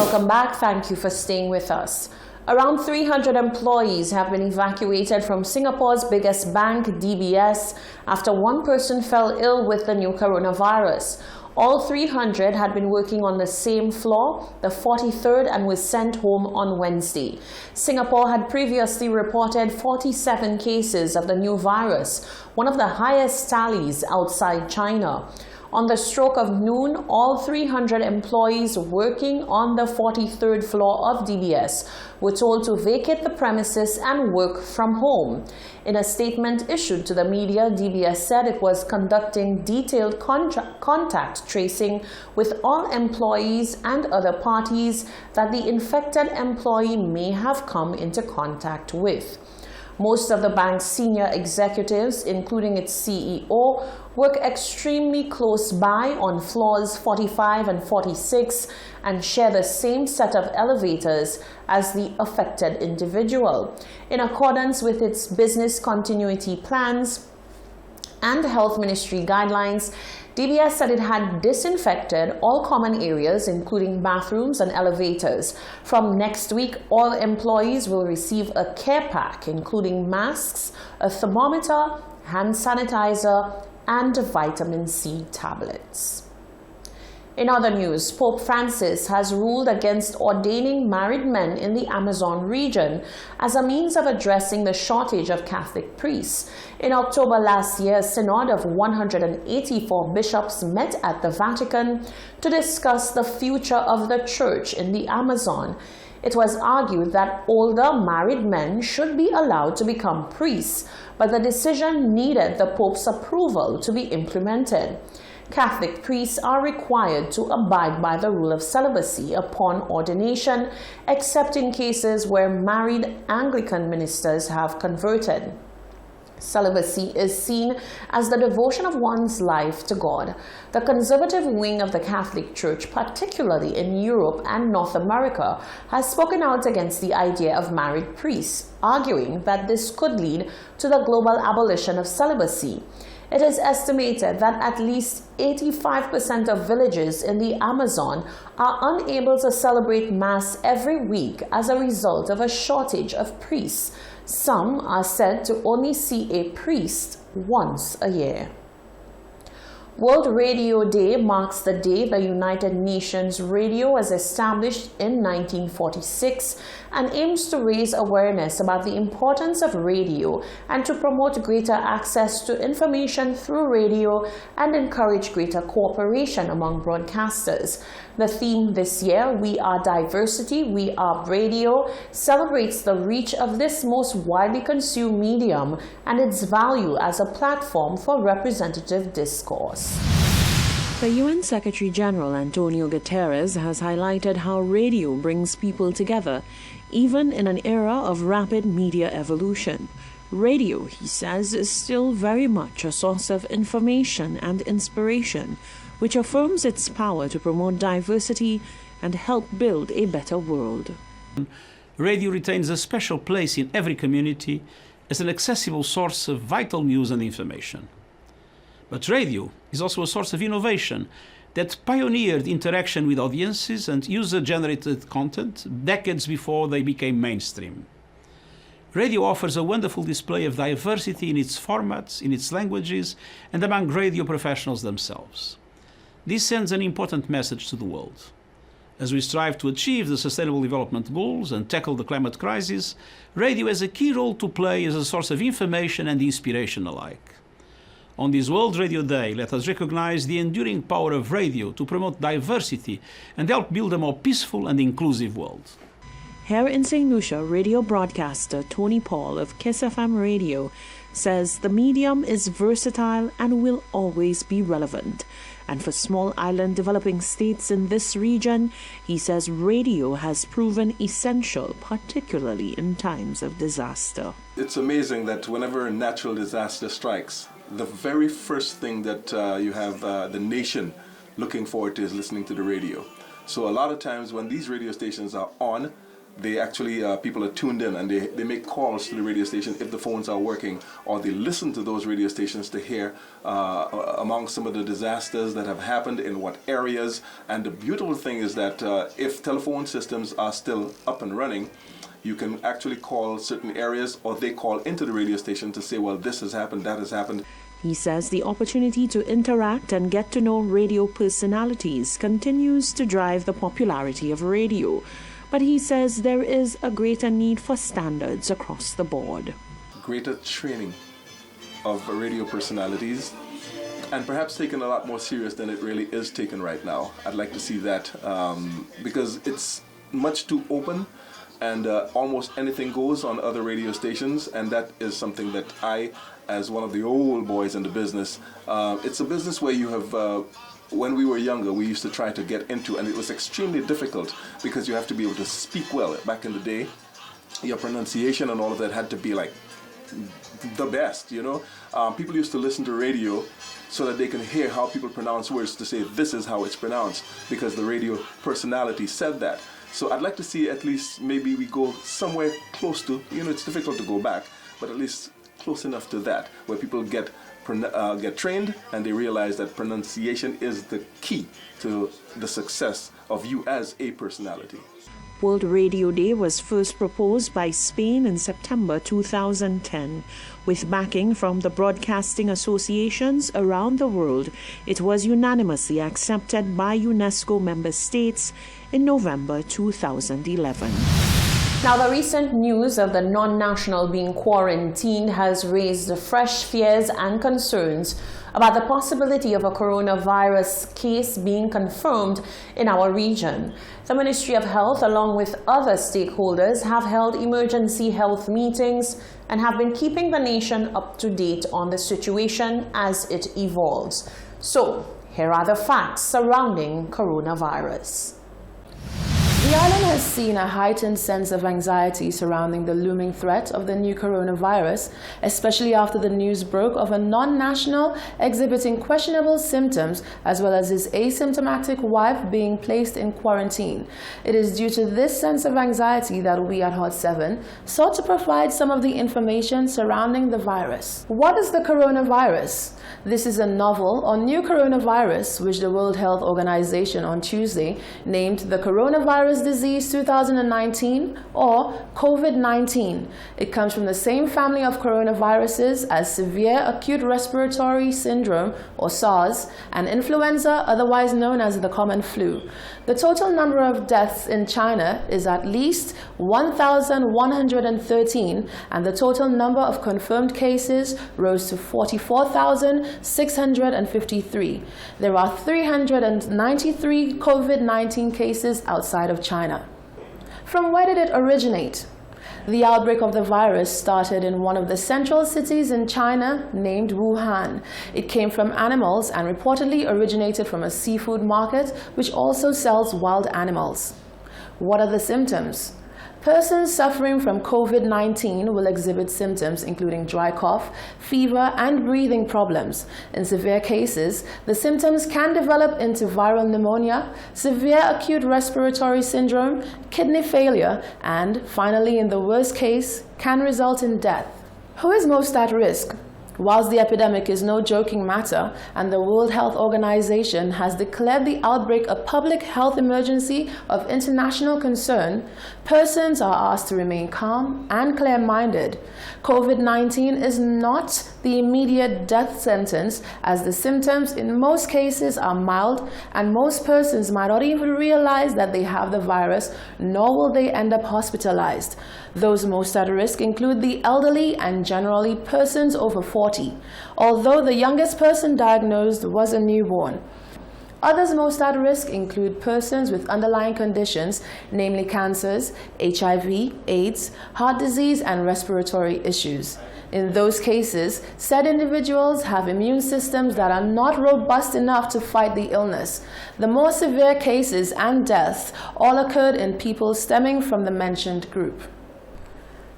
Welcome back. Thank you for staying with us. Around 300 employees have been evacuated from Singapore's biggest bank, DBS, after one person fell ill with the new coronavirus. All 300 had been working on the same floor, the 43rd, and was sent home on Wednesday. Singapore had previously reported 47 cases of the new virus, one of the highest tallies outside China. On the stroke of noon, all 300 employees working on the 43rd floor of DBS were told to vacate the premises and work from home. In a statement issued to the media, DBS said it was conducting detailed contact tracing with all employees and other parties that the infected employee may have come into contact with. Most of the bank's senior executives, including its CEO, work extremely close by on floors 45 and 46 and share the same set of elevators as the affected individual. In accordance with its business continuity plans and Health Ministry guidelines, DBS said it had disinfected all common areas, including bathrooms and elevators. From next week, all employees will receive a care pack, including masks, a thermometer, hand sanitizer, and vitamin C tablets. In other news, Pope Francis has ruled against ordaining married men in the Amazon region as a means of addressing the shortage of Catholic priests. In October last year, a synod of 184 bishops met at the Vatican to discuss the future of the church in the Amazon. It was argued that older married men should be allowed to become priests, but the decision needed the Pope's approval to be implemented. Catholic priests are required to abide by the rule of celibacy upon ordination, except in cases where married Anglican ministers have converted. Celibacy is seen as the devotion of one's life to God. The conservative wing of the Catholic Church, particularly in Europe and North America, has spoken out against the idea of married priests, arguing that this could lead to the global abolition of celibacy. It is estimated that at least 85% of villages in the Amazon are unable to celebrate Mass every week as a result of a shortage of priests. Some are said to only see a priest once a year. World Radio Day marks the day the United Nations Radio was established in 1946 and aims to raise awareness about the importance of radio and to promote greater access to information through radio and encourage greater cooperation among broadcasters. The theme this year, We Are Diversity, We Are Radio, celebrates the reach of this most widely consumed medium and its value as a platform for representative discourse. The UN Secretary General Antonio Guterres has highlighted how radio brings people together, even in an era of rapid media evolution. Radio, he says, is still very much a source of information and inspiration, which affirms its power to promote diversity and help build a better world. Radio retains a special place in every community as an accessible source of vital news and information. But radio is also a source of innovation that pioneered interaction with audiences and user-generated content decades before they became mainstream. Radio offers a wonderful display of diversity in its formats, in its languages, and among radio professionals themselves. This sends an important message to the world. As we strive to achieve the Sustainable Development Goals and tackle the climate crisis, radio has a key role to play as a source of information and inspiration alike. On this World Radio Day, let us recognize the enduring power of radio to promote diversity and help build a more peaceful and inclusive world. Here in St. Lucia, radio broadcaster Tony Paul of Kiss FM Radio says the medium is versatile and will always be relevant. And for small island developing states in this region, he says radio has proven essential, particularly in times of disaster. It's amazing that whenever a natural disaster strikes, the very first thing that you have the nation looking forward to is listening to the radio. So a lot of times when these radio stations are on, they actually, people are tuned in and they make calls to the radio station if the phones are working, or they listen to those radio stations to hear among some of the disasters that have happened in what areas. And the beautiful thing is that if telephone systems are still up and running, you can actually call certain areas, or they call into the radio station to say, well, this has happened, that has happened. He says the opportunity to interact and get to know radio personalities continues to drive the popularity of radio. But he says there is a greater need for standards across the board. Greater training of radio personalities, and perhaps taken a lot more serious than it really is taken right now. I'd like to see that because it's much too open, and almost anything goes on other radio stations, and that is something that I, as one of the old boys in the business, it's a business where you have, when we were younger, we used to try to get into, and it was extremely difficult because you have to be able to speak well. Back in the day, your pronunciation and all of that had to be like the best, you know. People used to listen to radio so that they can hear how people pronounce words, to say this is how it's pronounced, because the radio personality said that. So I'd like to see at least maybe we go somewhere close to, you know, it's difficult to go back, but at least close enough to that, where people get trained and they realize that pronunciation is the key to the success of you as a personality. World Radio Day was first proposed by Spain in September 2010. With backing from the broadcasting associations around the world, it was unanimously accepted by UNESCO member states in November 2011. Now, the recent news of the non-national being quarantined has raised fresh fears and concerns about the possibility of a coronavirus case being confirmed in our region. The Ministry of Health, along with other stakeholders, have held emergency health meetings and have been keeping the nation up to date on the situation as it evolves. So, here are the facts surrounding coronavirus. The island has seen a heightened sense of anxiety surrounding the looming threat of the new coronavirus, especially after the news broke of a non-national exhibiting questionable symptoms, as well as his asymptomatic wife being placed in quarantine. It is due to this sense of anxiety that we at Hot 7 sought to provide some of the information surrounding the virus. What is the coronavirus? This is a novel or new coronavirus which the World Health Organization on Tuesday named the Coronavirus Disease 2019 or COVID-19. It comes from the same family of coronaviruses as severe acute respiratory syndrome or SARS and influenza, otherwise known as the common flu. The total number of deaths in China is at least 1,113 and the total number of confirmed cases rose to 44,653. There are 393 COVID-19 cases outside of China. From where did it originate? The outbreak of the virus started in one of the central cities in China named Wuhan. It came from animals and reportedly originated from a seafood market which also sells wild animals. What are the symptoms? Persons suffering from COVID-19 will exhibit symptoms including dry cough, fever, and breathing problems. In severe cases, the symptoms can develop into viral pneumonia, severe acute respiratory syndrome, kidney failure, and, finally, in the worst case, can result in death. Who is most at risk? Whilst the epidemic is no joking matter and the World Health Organization has declared the outbreak a public health emergency of international concern, persons are asked to remain calm and clear-minded. COVID-19 is not the immediate death sentence, as the symptoms in most cases are mild and most persons might not even realize that they have the virus, nor will they end up hospitalized. Those most at risk include the elderly and generally persons over 40, although the youngest person diagnosed was a newborn. Others most at risk include persons with underlying conditions, namely cancers, HIV, AIDS, heart disease, and respiratory issues. In those cases, said individuals have immune systems that are not robust enough to fight the illness. The more severe cases and deaths all occurred in people stemming from the mentioned group.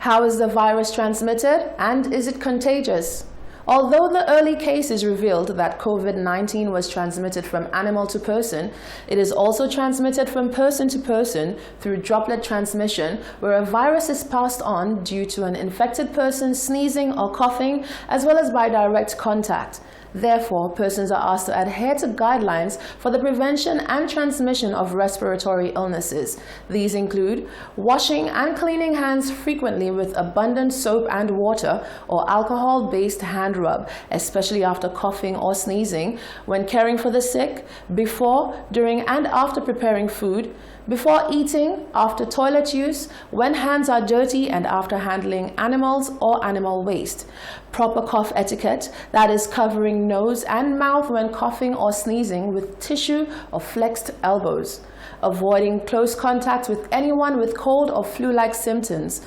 How is the virus transmitted, and is it contagious? Although the early cases revealed that COVID-19 was transmitted from animal to person, it is also transmitted from person to person through droplet transmission, where a virus is passed on due to an infected person sneezing or coughing, as well as by direct contact. Therefore, persons are asked to adhere to guidelines for the prevention and transmission of respiratory illnesses. These include washing and cleaning hands frequently with abundant soap and water or alcohol-based hand rub, especially after coughing or sneezing, when caring for the sick, before, during, and after preparing food, before eating, after toilet use, when hands are dirty, and after handling animals or animal waste. Proper cough etiquette, that is covering nose and mouth when coughing or sneezing with tissue or flexed elbows. Avoiding close contact with anyone with cold or flu-like symptoms.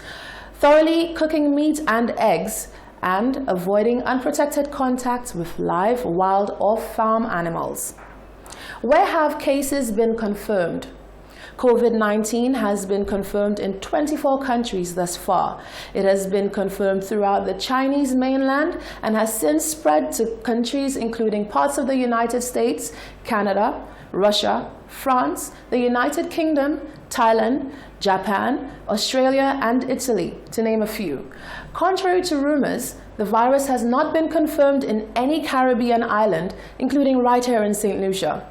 Thoroughly cooking meat and eggs, and avoiding unprotected contact with live, wild, or farm animals. Where have cases been confirmed? COVID-19 has been confirmed in 24 countries thus far. It has been confirmed throughout the Chinese mainland and has since spread to countries including parts of the United States, Canada, Russia, France, the United Kingdom, Thailand, Japan, Australia, and Italy, to name a few. Contrary to rumors, the virus has not been confirmed in any Caribbean island, including right here in St. Lucia.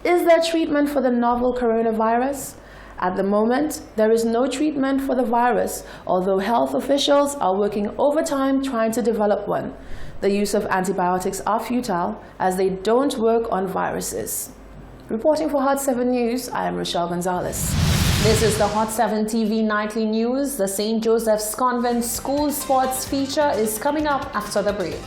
Is there treatment for the novel coronavirus? At the moment, there is no treatment for the virus, although health officials are working overtime trying to develop one. The use of antibiotics are futile as they don't work on viruses. Reporting for Hot 7 News, I am Rochelle Gonzalez. This is the Hot 7 TV Nightly News. The St. Joseph's Convent School sports feature is coming up after the break.